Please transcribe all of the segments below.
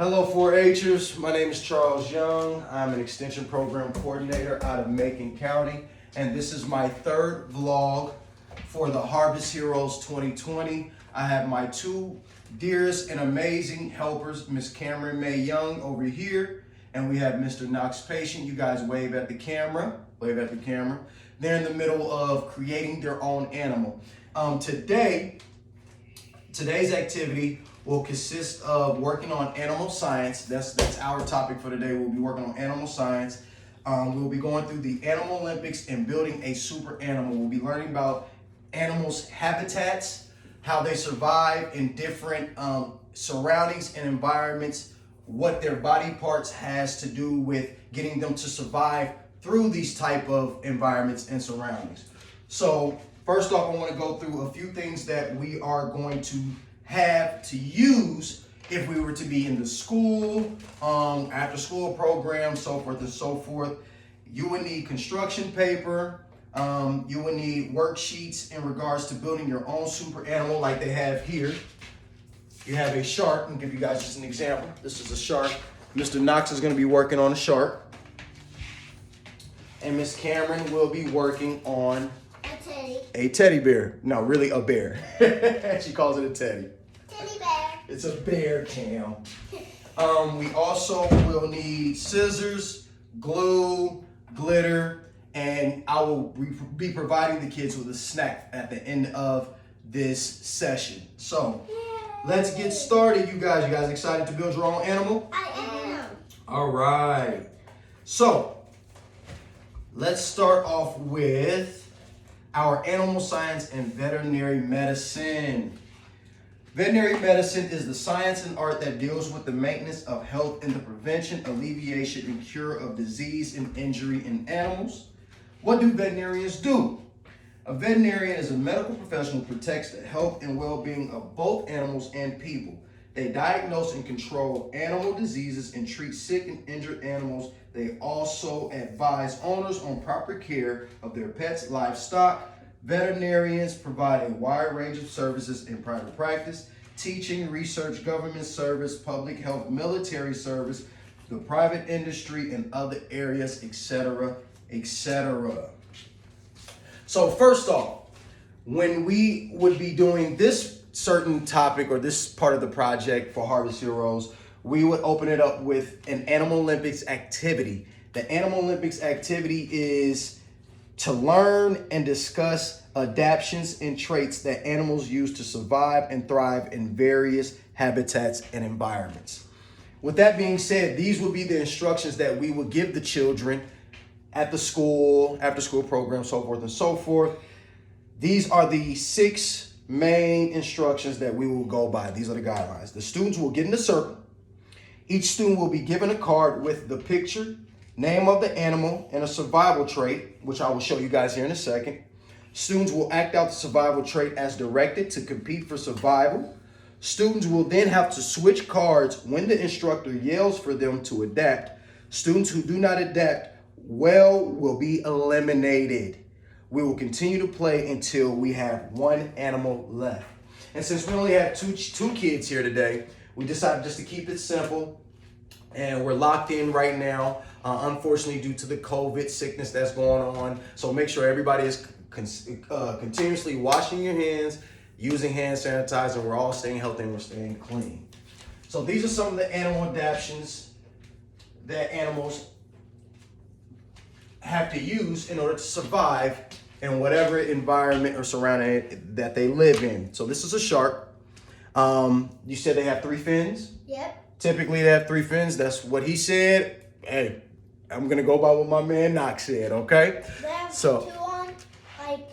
Hello 4-Hers, my name is Charles Young. I'm an extension program coordinator out of Macon County, and this is my third vlog for the Harvest Heroes 2020. I have my two dearest and amazing helpers, Miss Cameron May Young over here, and we have Mr. Knox Patient. You guys wave at the camera, wave at the camera. They're in the middle of creating their own animal. Today's activity will consist of working on animal science. That's our topic for today. We'll be working on animal science. We'll be going through the Animal Olympics and building a super animal. We'll be learning about animals' habitats, how they survive in different surroundings and environments, what their body parts has to do with getting them to survive through these type of environments and surroundings. So first off, I want to go through a few things that we are going to have to use if we were to be in the school, after school program, so forth and so forth. You would need construction paper. You would need worksheets in regards to building your own super animal like they have here. You have a shark. I'll give you guys just an example. This is a shark. Mr. Knox is going to be working on a shark. And Miss Cameron will be working on a teddy bear. No, really a bear. She calls it a teddy. Teddy bear. It's a bear, Cam. We also will need scissors, glue, glitter, and I will be providing the kids with a snack at the end of this session. So let's get started, you guys. You guys excited to build your own animal? I am. All right. So let's start off with our animal science and veterinary medicine. Veterinary medicine is the science and art that deals with the maintenance of health and the prevention, alleviation, and cure of disease and injury in animals. What do veterinarians do? A veterinarian is a medical professional who protects the health and well-being of both animals and people. They diagnose and control animal diseases and treat sick and injured animals. They also advise owners on proper care of their pets' livestock. Veterinarians provide a wide range of services in private practice, teaching, research, government service, public health, military service, the private industry, and other areas, etc., etc. So first off, when we would be doing this certain topic or this part of the project for Harvest Heroes, we would open it up with an Animal Olympics activity. The Animal Olympics activity is to learn and discuss adaptations and traits that animals use to survive and thrive in various habitats and environments. With that being said, these would be the instructions that we would give the children at the school, after school program, so forth and so forth. These are the 6 main instructions that we will go by. These are the guidelines. The students will get in a circle. Each student will be given a card with the picture, name of the animal, and a survival trait, which I will show you guys here in a second. Students will act out the survival trait as directed to compete for survival. Students will then have to switch cards when the instructor yells for them to adapt. Students who do not adapt well will be eliminated. We will continue to play until we have one animal left. And since we only have two kids here today, we decided just to keep it simple. And we're locked in right now, unfortunately, due to the COVID sickness that's going on. So make sure everybody is continuously washing your hands, using hand sanitizer. We're all staying healthy and we're staying clean. So these are some of the animal adaptations that animals have to use in order to survive in whatever environment or surrounding that they live in. So this is a shark. You said they have 3 fins? Yep. Typically they have 3 fins. That's what he said. Hey, I'm gonna go by what my man Knox said, okay? They have 2 on like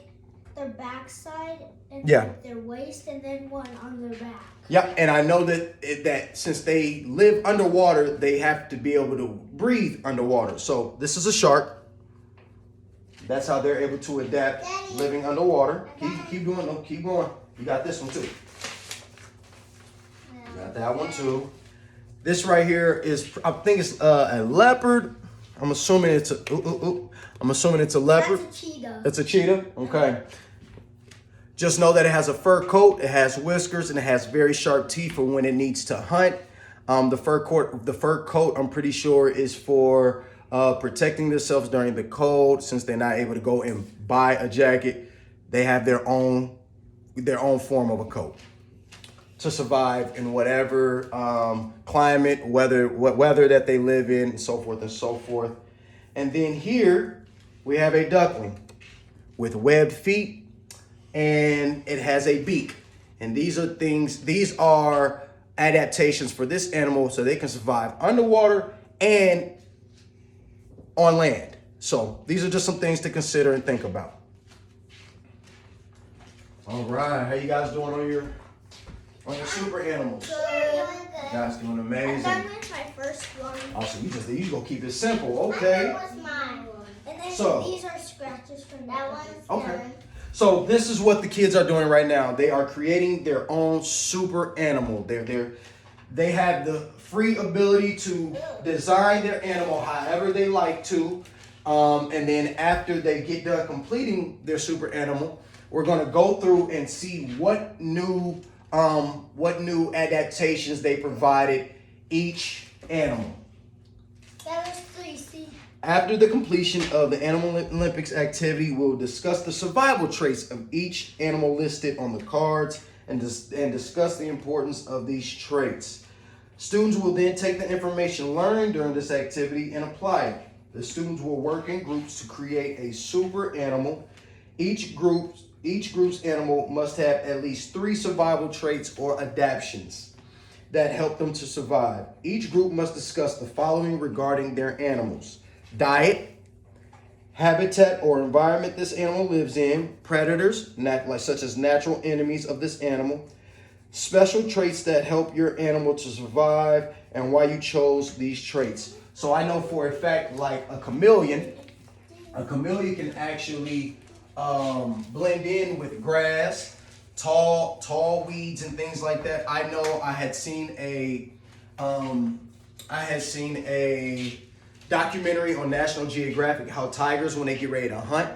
their backside and their waist, and then 1 on their back. Yeah, and I know that since they live underwater, they have to be able to breathe underwater. So this is a shark. That's how they're able to adapt living underwater. Keep doing them. Keep going. You got this one too. You got that one too. This right here is, I think it's a leopard. I'm assuming it's a. I'm assuming it's a leopard. That's a cheetah. It's a cheetah. Okay. Just know that it has a fur coat, it has whiskers, and it has very sharp teeth for when it needs to hunt. The fur coat, I'm pretty sure, is for protecting themselves during the cold. Since they're not able to go and buy a jacket, they have their own form of a coat to survive in whatever climate, weather that they live in, and so forth and so forth. And then here we have a duckling with webbed feet, and it has a beak. And these are adaptations for this animal so they can survive underwater and on land. So these are just some things to consider and think about. All right, how you guys doing on your super animals? Good. You guys doing amazing. That was my first one. Also, you gonna keep it simple, okay? That was mine. And then So, these are scratches from that one. okay. So this is what the kids are doing right now. They are creating their own super animal. They have the free ability to design their animal however they like to. And then after they get done completing their super animal, we're going to go through and see what new adaptations they provided each animal. That was 3, see? After the completion of the Animal Olympics activity, we'll discuss the survival traits of each animal listed on the cards and discuss the importance of these traits. Students will then take the information learned during this activity and apply it. The students will work in groups to create a super animal. Each group's animal must have at least 3 survival traits or adaptations that help them to survive. Each group must discuss the following regarding their animals: diet, habitat or environment this animal lives in, predators, such as natural enemies of this animal, special traits that help your animal to survive, and why you chose these traits. So I know for a fact, like a chameleon can actually blend in with grass, tall weeds and things like that. I know I had seen a documentary on National Geographic how tigers, when they get ready to hunt,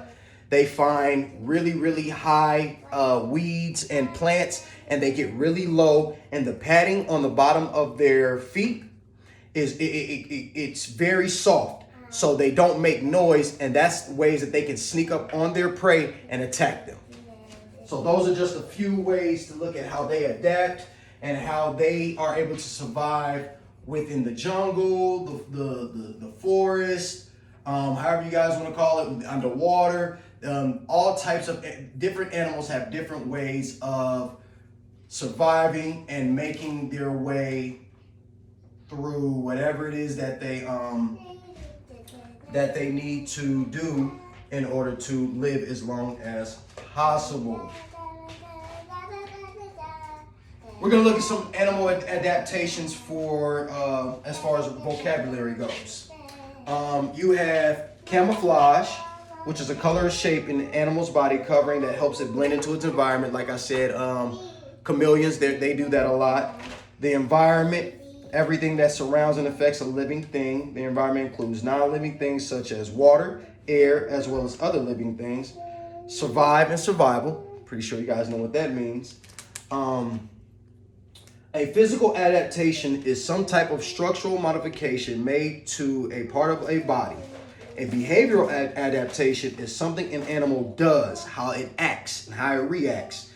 they find really high weeds and plants, and they get really low, and the padding on the bottom of their feet it's very soft, so they don't make noise, and that's ways that they can sneak up on their prey and attack them. So those are just a few ways to look at how they adapt and how they are able to survive within the jungle, the forest, however you guys want to call it, underwater. All types of different animals have different ways of surviving and making their way through whatever it is that they need to do in order to live as long as possible. We're going to look at some animal adaptations for as far as vocabulary goes. You have camouflage, which is a color or shape in the animal's body covering that helps it blend into its environment. Like I said, chameleons, they do that a lot. The environment, everything that surrounds and affects a living thing. The environment includes non-living things such as water, air, as well as other living things. Survive and survival. Pretty sure you guys know what that means. A physical adaptation is some type of structural modification made to a part of a body. A behavioral adaptation is something an animal does, how it acts and how it reacts,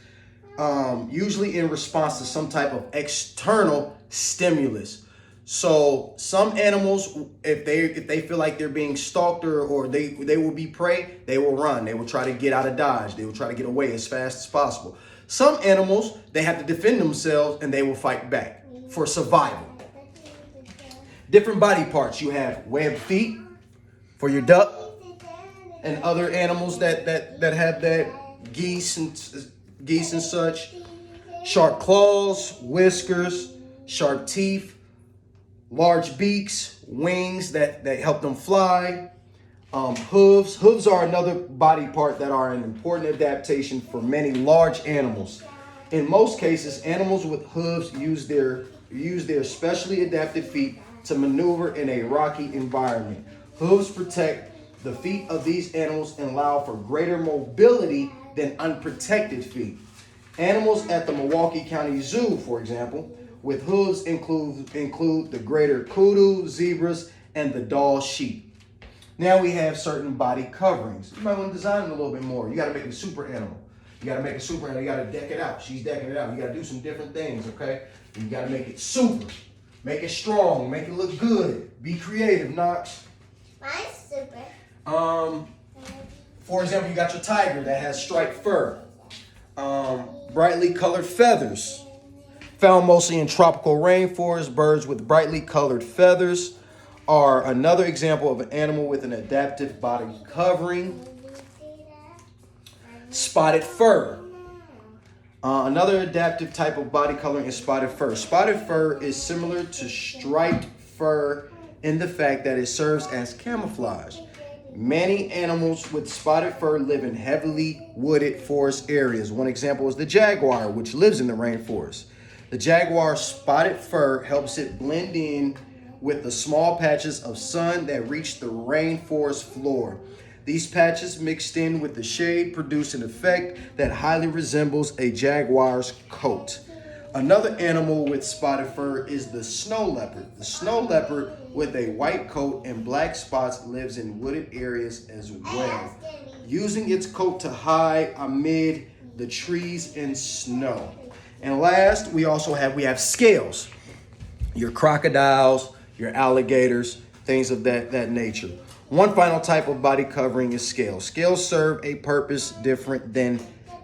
usually in response to some type of external stimulus. So some animals, if they feel like they're being stalked or they will be prey, they will run. They will try to get out of dodge. They will try to get away as fast as possible. Some animals, they have to defend themselves and they will fight back for survival. Different body parts. You have webbed feet for your duck and other animals that have that, geese and such. Sharp claws, whiskers, sharp teeth, large beaks, wings that help them fly. Hooves. Hooves are another body part that are an important adaptation for many large animals. In most cases, animals with hooves use their specially adapted feet to maneuver in a rocky environment. Hooves protect the feet of these animals and allow for greater mobility than unprotected feet. Animals at the Milwaukee County Zoo, for example, with hooves include the greater kudu, zebras, and the Dall sheep. Now we have certain body coverings. You might want to design it a little bit more. You got to make a super animal. You got to make a super animal. You got to deck it out. She's decking it out. You got to do some different things, okay? You got to make it super. Make it strong. Make it look good. Be creative, Knox. Mine's super. For example, you got your tiger that has striped fur. Brightly colored feathers. Found mostly in tropical rainforests, birds with brightly colored feathers are another example of an animal with an adaptive body covering. Spotted fur. Another adaptive type of body coloring is spotted fur. Spotted fur is similar to striped fur in the fact that it serves as camouflage. Many animals with spotted fur live in heavily wooded forest areas. One example is the jaguar, which lives in the rainforest. The jaguar's spotted fur helps it blend in with the small patches of sun that reach the rainforest floor. These patches mixed in with the shade produce an effect that highly resembles a jaguar's coat. Another animal with spotted fur is the snow leopard. The snow leopard with a white coat and black spots lives in wooded areas as well, using its coat to hide amid the trees and snow. And last, we have scales. Your crocodiles, your alligators, things of that nature. One final type of body covering is scales. Scales serve a purpose different than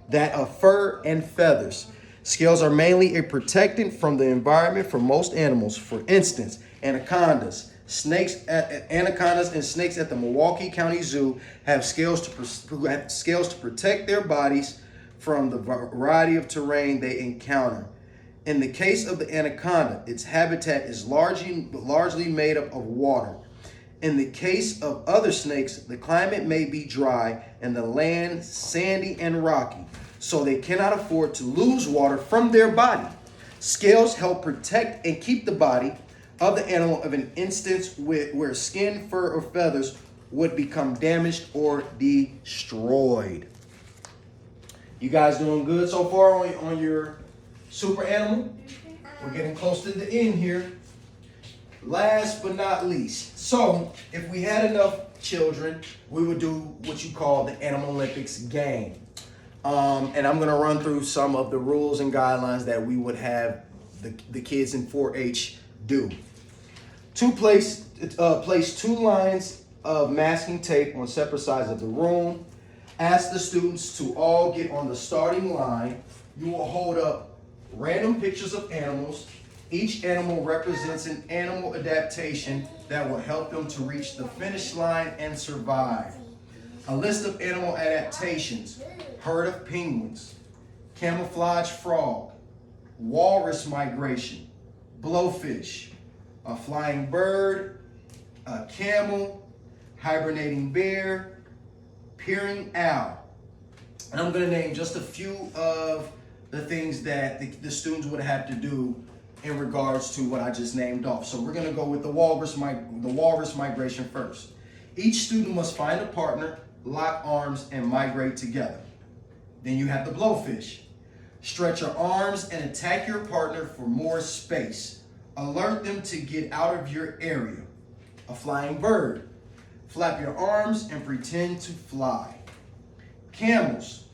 that of fur and feathers. Scales are mainly a protectant from the environment for most animals. For instance, anacondas and snakes at the Milwaukee County Zoo have scales to protect their bodies from the variety of terrain they encounter. In the case of the anaconda, its habitat is largely made up of water. In the case of other snakes, the climate may be dry and the land sandy and rocky, so they cannot afford to lose water from their body. Scales help protect and keep the body of the animal of an instance where skin, fur, or feathers would become damaged or destroyed. You guys doing good so far on your super animal? We're getting close to the end here. Last but not least, so if we had enough children, we would do what you call the Animal Olympics game. And I'm gonna run through some of the rules and guidelines that we would have the kids in 4-H do. Place 2 lines of masking tape on separate sides of the room. Ask the students to all get on the starting line. You will hold up random pictures of animals. Each animal represents an animal adaptation that will help them to reach the finish line and survive. A list of animal adaptations: herd of penguins, camouflage frog, walrus migration, blowfish, a flying bird, a camel, hibernating bear, peering owl. And I'm going to name just a few of the things that the students would have to do in regards to what I just named off. So we're going to go with the walrus migration first. Each student must find a partner, lock arms, and migrate together. Then you have the blowfish. Stretch your arms and attack your partner for more space. Alert them to get out of your area. A flying bird. Flap your arms and pretend to fly. Camels.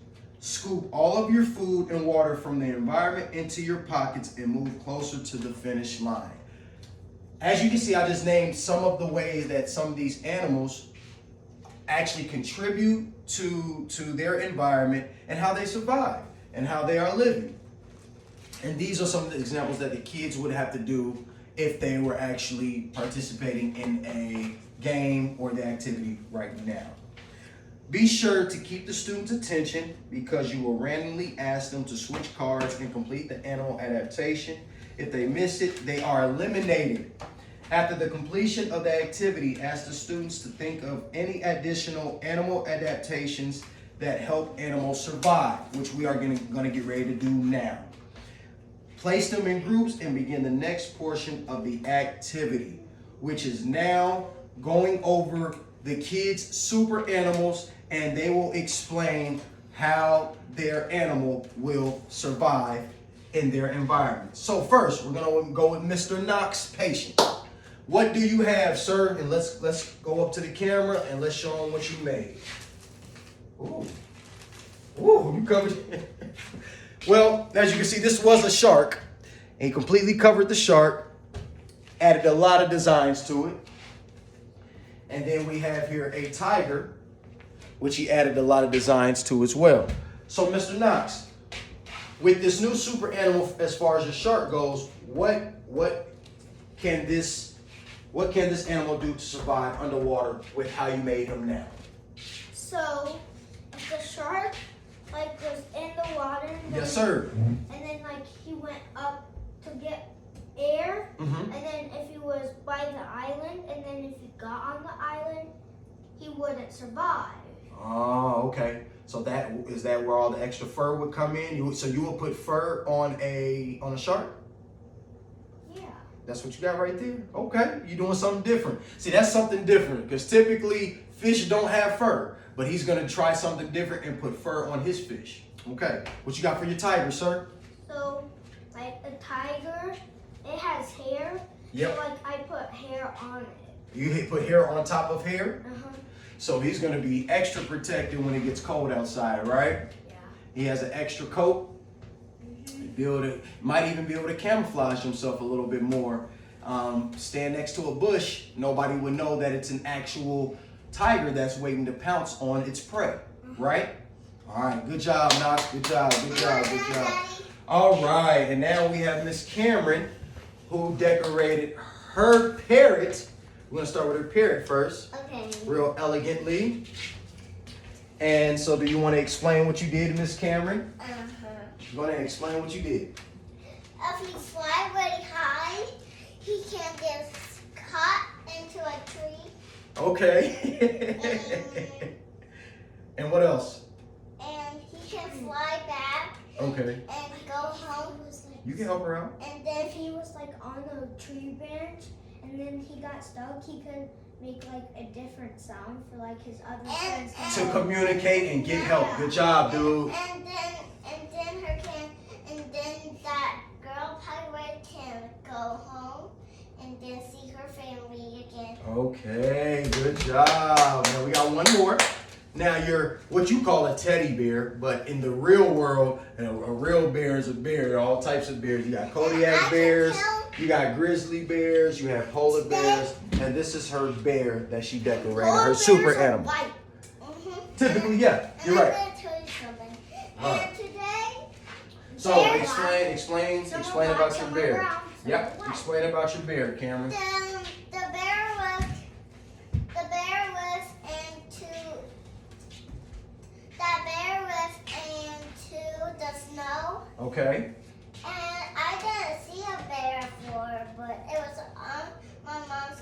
Scoop all of your food and water from the environment into your pockets and move closer to the finish line. As you can see, I just named some of the ways that some of these animals actually contribute to their environment and how they survive and how they are living. And these are some of the examples that the kids would have to do if they were actually participating in a game or the activity right now. Be sure to keep the students' attention because you will randomly ask them to switch cards and complete the animal adaptation. If they miss it, they are eliminated. After the completion of the activity, ask the students to think of any additional animal adaptations that help animals survive, which we are going to get ready to do now. Place them in groups and begin the next portion of the activity, which is now going over the kids' super animals, and they will explain how their animal will survive in their environment. So first, we're gonna go with Mr. Knox, patient. What do you have, sir? And let's go up to the camera and let's show them what you made. Ooh, you covered. Well, as you can see, this was a shark, and he completely covered the shark. Added a lot of designs to it, and then we have here a tiger, which he added a lot of designs to as well. So, Mr. Knox, with this new super animal, as far as the shark goes, what can this animal do to survive underwater with how you made him now? So, if the shark was in the water, and Yes, sir. And then he went up to get air, Mm-hmm. and then if he was by the island, and then if he got on the island, he wouldn't survive. Oh, okay. So is that where all the extra fur would come in? So you would put fur on a shark? Yeah. That's what you got right there? Okay, you're doing something different. See, that's something different, because typically fish don't have fur, but he's gonna try something different and put fur on his fish. Okay, what you got for your tiger, sir? So, a tiger, it has hair. Yep. So, I put hair on it. You put hair on top of hair? Uh-huh. So he's gonna be extra protected when it gets cold outside, right? Yeah. He has an extra coat. Might even be able to camouflage himself a little bit more. Stand next to a bush, nobody would know that it's an actual tiger that's waiting to pounce on its prey, right? All right, good job, Knox. Good job. All right, and now we have Miss Cameron, who decorated her parrot. We're gonna start with her parrot first, Okay. real elegantly. And so, do you want to explain what you did, Miss Cameron? You want to explain what you did? If he fly really high, he can get caught into a tree. Okay. And what else? And he can fly back Okay. and go home. You can help her out. And then If he was on a tree branch and then he got stuck, he could make a different sound for his other friends. To communicate and get help. Good job, dude. and then that girl pirate can go home and then see her family again. Okay, good job. Now we got one more. Now you're what you call a teddy bear, but in the real world, a real bear is a bear. There are all types of bears. You got Kodiak bears, you got grizzly bears, you have polar bears, and this is her bear that she decorated, her super animal. White. Typically, yeah, you're And right. I'm gonna tell you something. All right. And today, So explain about your bear. Yep, explain about your bear, Cameron. the bear was into the snow. Okay. And I didn't see a bear before, but it was on my mom's,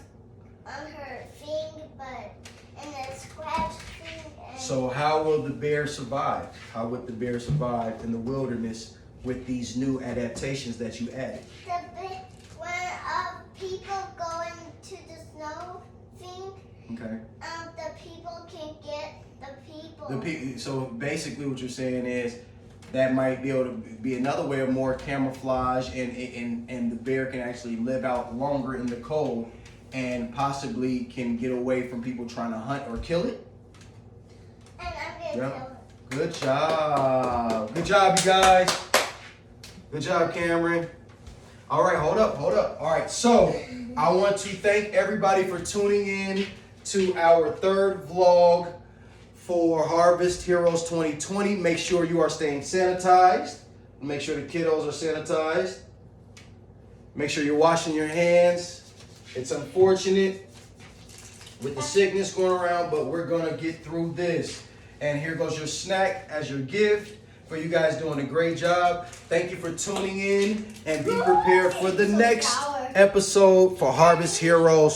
on her thing, but in the scratch thing. And So how will the bear survive? How would the bear survive in the wilderness with these new adaptations that you added? when people go into the snow thing, Okay. the people can get the people. So basically what you're saying is that might be able to be another way of more camouflage, and the bear can actually live out longer in the cold and possibly can get away from people trying to hunt or kill it. And I'm gonna kill it. Good job. Good job, you guys. Good job, Cameron. All right, hold up. All right, so I want to thank everybody for tuning in to our third vlog for Harvest Heroes 2020. Make sure you are staying sanitized. Make sure the kiddos are sanitized. Make sure you're washing your hands. It's unfortunate with the sickness going around, but we're gonna get through this. And here goes your snack as your gift for you guys doing a great job. Thank you for tuning in, and be prepared for the next episode for Harvest Heroes